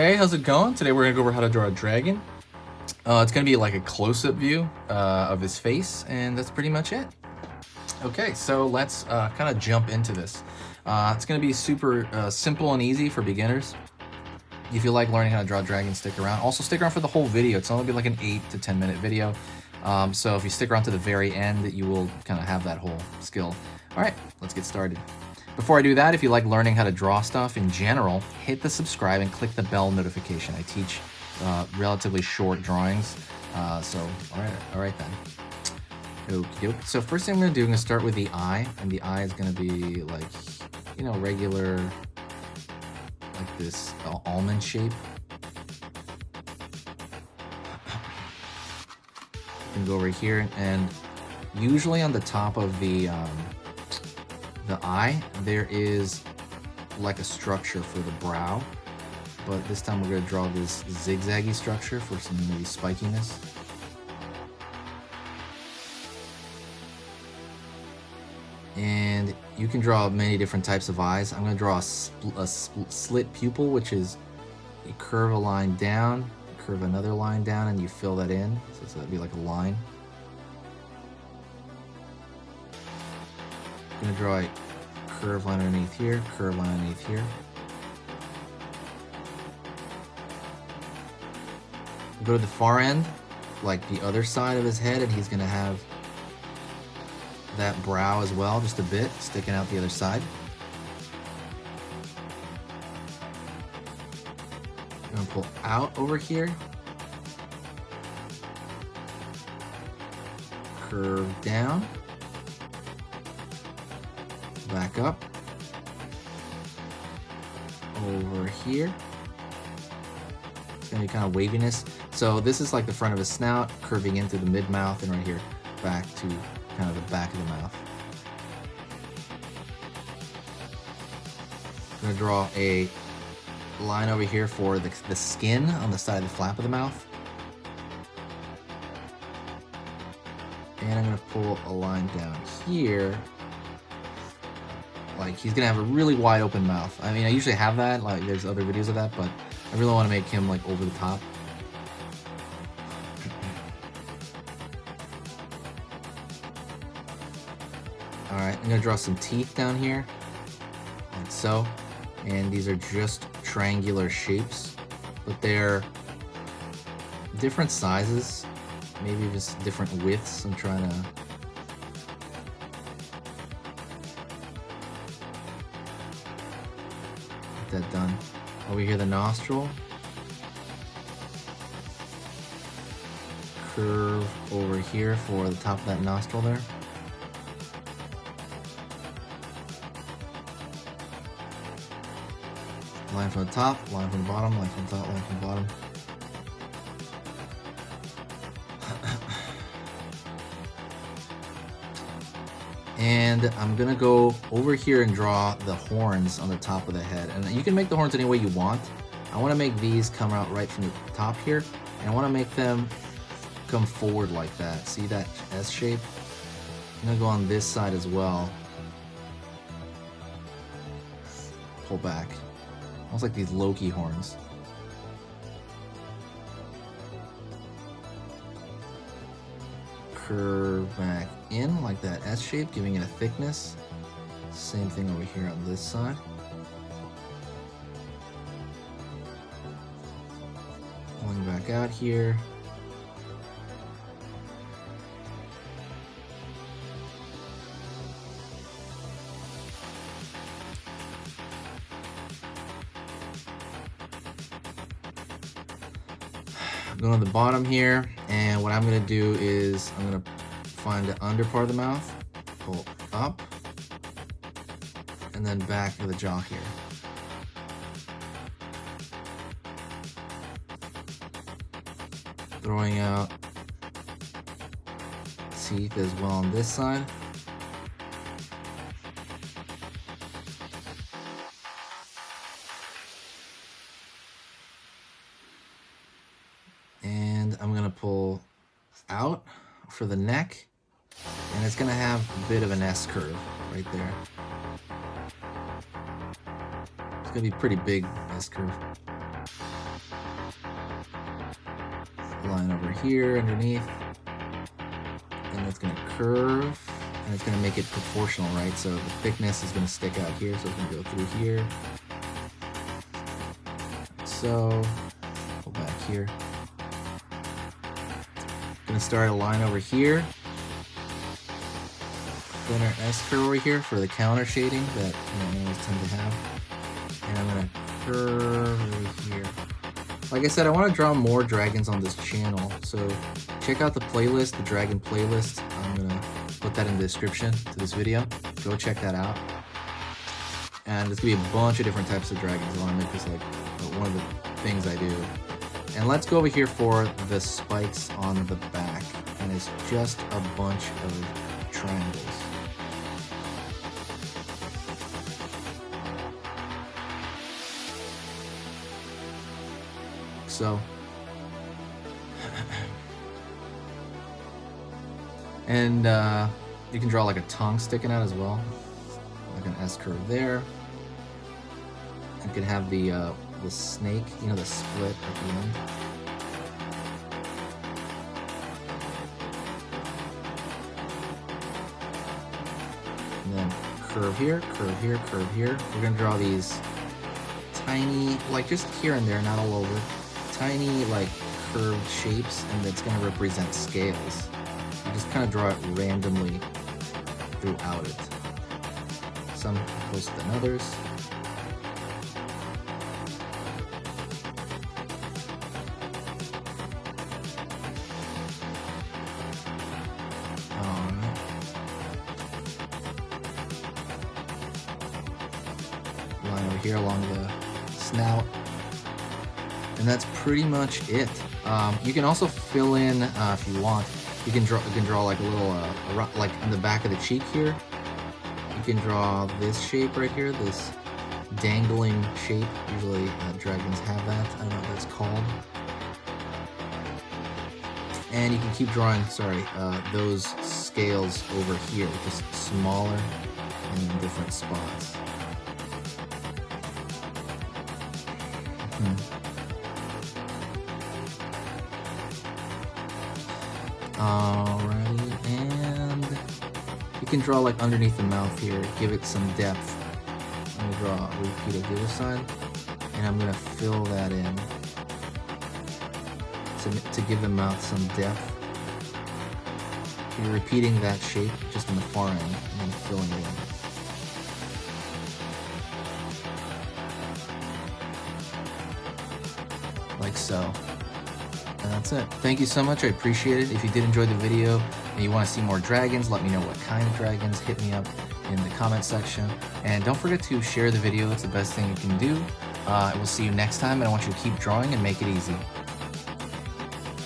Hey, how's it going? Today we're gonna go over how to draw a dragon. It's gonna be like a close-up view of his face, and that's pretty much it. Okay, so let's kind of jump into this. It's gonna be super simple and easy for beginners. If you like learning how to draw dragons, stick around. Also, stick around for the whole video. It's only be like an 8 to 10 minute video. So if you stick around to the very end, you will kind of have that whole skill. All right, let's get started. Before I do that, if you like learning how to draw stuff in general, hit the subscribe and click the bell notification. I teach relatively short drawings. So, all right then. Okay, so first thing I'm gonna do, I'm gonna start with the eye, and the eye is gonna be like, you know, regular, like this almond shape. You can go over here, and usually on the top of the eye, there is like a structure for the brow, but this time we're going to draw this zigzaggy structure for some maybe spikiness. And you can draw many different types of eyes. I'm going to draw a slit pupil, which is you curve a line down, curve another line down, and you fill that in. So that'd be like a line. I'm going to draw a curve line underneath here, curve line underneath here. Go to the far end, like the other side of his head, and he's going to have that brow as well, just a bit, sticking out the other side. I'm going to pull out over here. Curve down. Back up. Over here. It's going to be kind of waviness. So this is like the front of his snout, curving in through the mid-mouth, and right here, back to kind of the back of the mouth. I'm going to draw a line over here for the skin on the side of the flap of the mouth. And I'm going to pull a line down here. Like, he's going to have a really wide open mouth. I mean, I usually have that, like there's other videos of that, but I really want to make him like over the top. Alright, I'm going to draw some teeth down here, like so. And these are just triangular shapes, but they're different sizes, maybe just different widths. I'm trying to get that done. Over here, the nostril. Curve over here for the top of that nostril there. Line from the top, line from the bottom, line from the top, line from the bottom. And I'm gonna go over here and draw the horns on the top of the head. And you can make the horns any way you want. I wanna make these come out right from the top here. And I wanna make them come forward like that. See that S shape? I'm gonna go on this side as well. Pull back. Almost like these Loki horns. Curve back in like that S shape, giving it a thickness. Same thing over here on this side. Pulling back out here. Going to the bottom here, and what I'm going to do is I'm going to find the under part of the mouth, pull up, and then back to the jaw here. Throwing out teeth as well on this side. And I'm gonna pull out for the neck, and it's gonna have a bit of an S curve right there. It's gonna be pretty big S curve. line over here underneath, and it's gonna curve, and it's gonna make it proportional, right? So the thickness is gonna stick out here, so it's gonna go through here. So, go back here. Gonna start a line over here. Then our S curve over here for the counter shading that animals tend to have. And I'm gonna curve over here. Like I said, I want to draw more dragons on this channel, so check out the playlist, the dragon playlist. I'm gonna put that in the description to this video. Go check that out. And there's gonna be a bunch of different types of dragons. I want to make this like one of the things I do. And let's go over here for the spikes on the back, and it's just a bunch of triangles. So, and you can draw like a tongue sticking out as well, like an S curve there. You can have the snake, you know, the split at the end. And then curve here, curve here, curve here. We're gonna draw these tiny, like just here and there, not all over, tiny like curved shapes, and it's gonna represent scales. You just kind of draw it randomly throughout it. Some closer than others. Line over here along the snout, and that's pretty much it. You can also fill in if you want. You can draw like a little like on the back of the cheek here. You can draw this shape right here, this dangling shape. Usually dragons have that. I don't know what that's called. And you can keep drawing, those scales over here, just smaller and in different spots. Alrighty, and you can draw like underneath the mouth here, give it some depth. I'm gonna draw a repeat of the other side, and I'm gonna fill that in to give the mouth some depth. You're repeating that shape just in the far end and then filling it in. Like so. And that's it. Thank you so much. I appreciate it. If you did enjoy the video and you want to see more dragons, let me know what kind of dragons. Hit me up in the comment section. And don't forget to share the video. It's the best thing you can do. I will see you next time, and I want you to keep drawing and make it easy.